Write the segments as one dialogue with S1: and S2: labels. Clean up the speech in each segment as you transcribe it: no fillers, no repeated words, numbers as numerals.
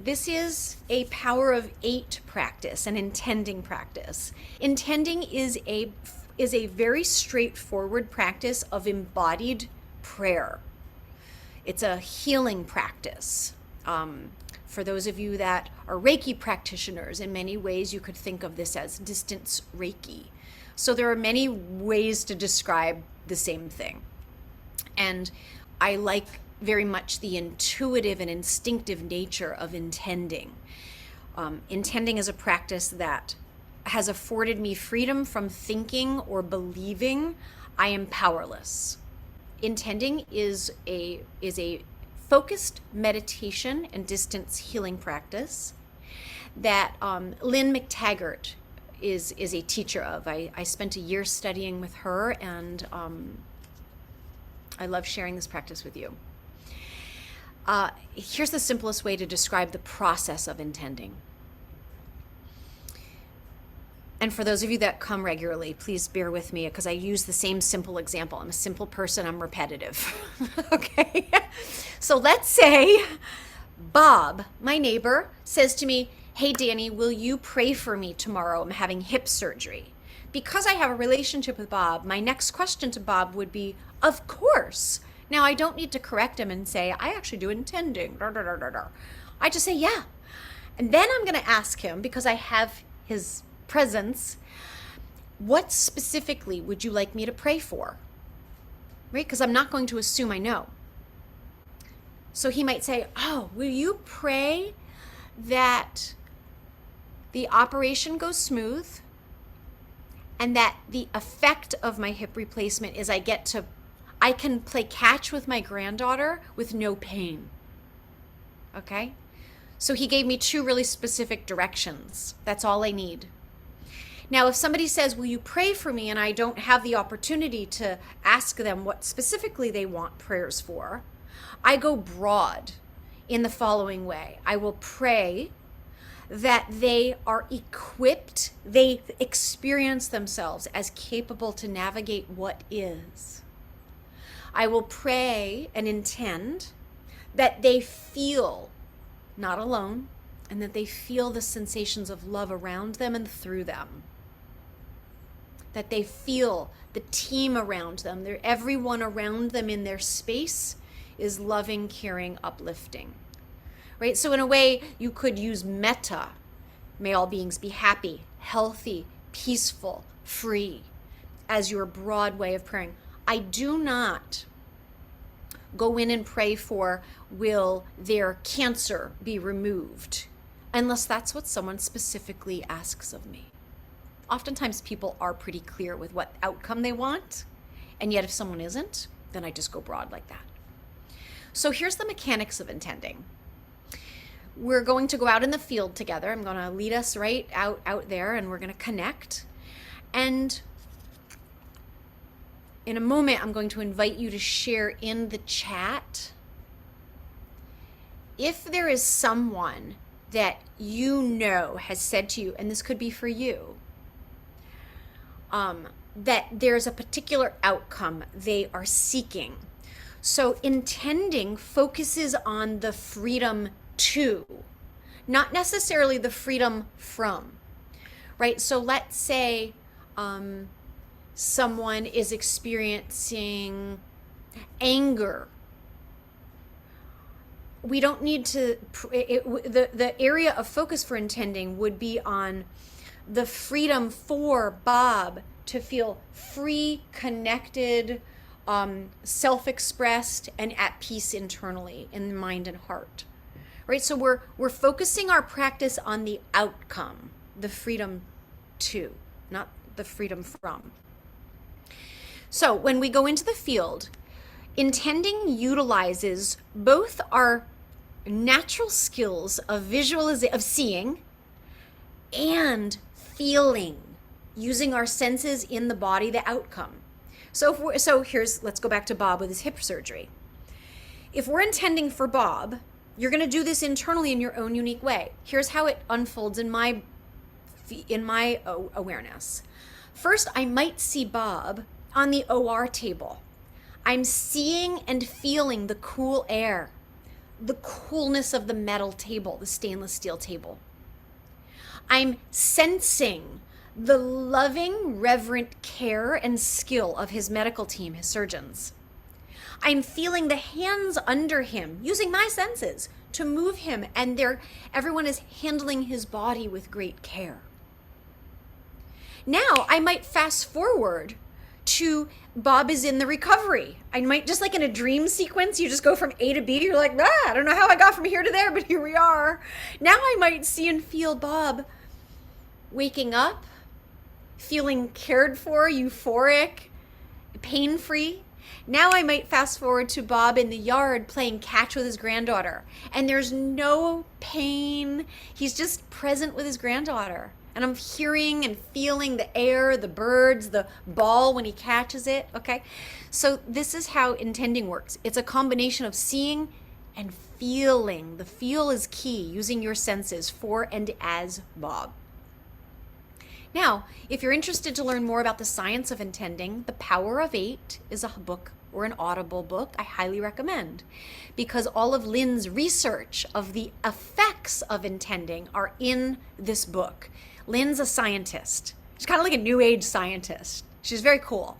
S1: This is a power of 8 practice, an intending practice. Intending is a very straightforward practice of embodied prayer. It's a healing practice. For those of you that are Reiki practitioners, in many ways you could think of this as distance Reiki. So there are many ways to describe the same thing. And I like very much the intuitive and instinctive nature of intending. Intending is a practice that has afforded me freedom from thinking or believing I am powerless. Intending is a focused meditation and distance healing practice that Lynn McTaggart is a teacher of. I spent a year studying with her, and I love sharing this practice with you. Here's the simplest way to describe the process of intending. And for those of you that come regularly, please bear with me because I use the same simple example. I'm a simple person, I'm repetitive. Okay? So let's say Bob, my neighbor, says to me, "Hey Danny, will you pray for me tomorrow? I'm having hip surgery." Because I have a relationship with Bob, my next question to Bob would be, "Of course." Now I don't need to correct him and say, "I actually do intending." I just say, "Yeah." And then I'm going to ask him, because I have his presence, "What specifically would you like me to pray for?" Right? Because I'm not going to assume I know. So he might say, "Oh, will you pray that the operation goes smooth and that the effect of my hip replacement is I can play catch with my granddaughter with no pain." Okay? So he gave me 2 really specific directions. That's all I need. Now, if somebody says, "Will you pray for me?" and I don't have the opportunity to ask them what specifically they want prayers for, I go broad in the following way. I will pray that they are equipped, they experience themselves as capable to navigate what is. I will pray and intend that they feel not alone, and that they feel the sensations of love around them and through them. That they feel the team around them, everyone around them in their space is loving, caring, uplifting. Right? So in a way, you could use metta. May all beings be happy, healthy, peaceful, free, as your broad way of praying. I do not go in and pray for, "Will their cancer be removed?" unless that's what someone specifically asks of me. Oftentimes people are pretty clear with what outcome they want, and yet if someone isn't, then I just go broad like that. So here's the mechanics of intending. We're going to go out in the field together. I'm going to lead us right out there, and we're going to connect. And in a moment, I'm going to invite you to share in the chat if there is someone that you know has said to you, and this could be for you, that there's a particular outcome they are seeking. So intending focuses on the freedom to, not necessarily the freedom from, right? So let's say someone is experiencing anger. We don't need to, the area of focus for intending would be on the freedom for Bob to feel free, connected, self-expressed, and at peace internally in mind and heart. Right? So we're focusing our practice on the outcome, the freedom to, not the freedom from. So when we go into the field, intending utilizes both our natural skills of of seeing and feeling, using our senses in the body, the outcome. So let's go back to Bob with his hip surgery. If we're intending for Bob, you're going to do this internally in your own unique way. Here's how it unfolds in my awareness. First, I might see Bob on the OR table. I'm seeing and feeling the cool air, the coolness of the metal table, the stainless steel table. I'm sensing the loving, reverent care and skill of his medical team, his surgeons. I'm feeling the hands under him, using my senses to move him, and everyone is handling his body with great care. Now I might fast forward to Bob is in the recovery. I might, just like in a dream sequence, you just go from A to B, you're like, I don't know how I got from here to there, but here we are. Now I might see and feel Bob waking up, feeling cared for, euphoric, pain-free. Now I might fast forward to Bob in the yard playing catch with his granddaughter, and there's no pain. He's just present with his granddaughter. And I'm hearing and feeling the air, the birds, the ball when he catches it, okay? So this is how intending works. It's a combination of seeing and feeling. The feel is key, using your senses for and as Bob. Now, if you're interested to learn more about the science of intending, The Power of 8 is a book or an Audible book I highly recommend, because all of Lynn's research of the effects of intending are in this book. Lynn's a scientist. She's kind of like a new age scientist. She's very cool.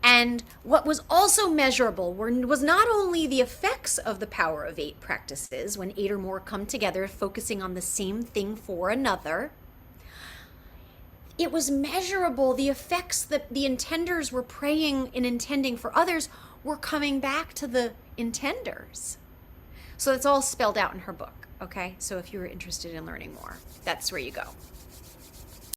S1: And what was also measurable was not only the effects of the Power of 8 practices, when 8 or more come together focusing on the same thing for another. It was measurable, the effects that the intenders were praying and intending for others were coming back to the intenders. So that's all spelled out in her book, okay? So if you're interested in learning more, that's where you go.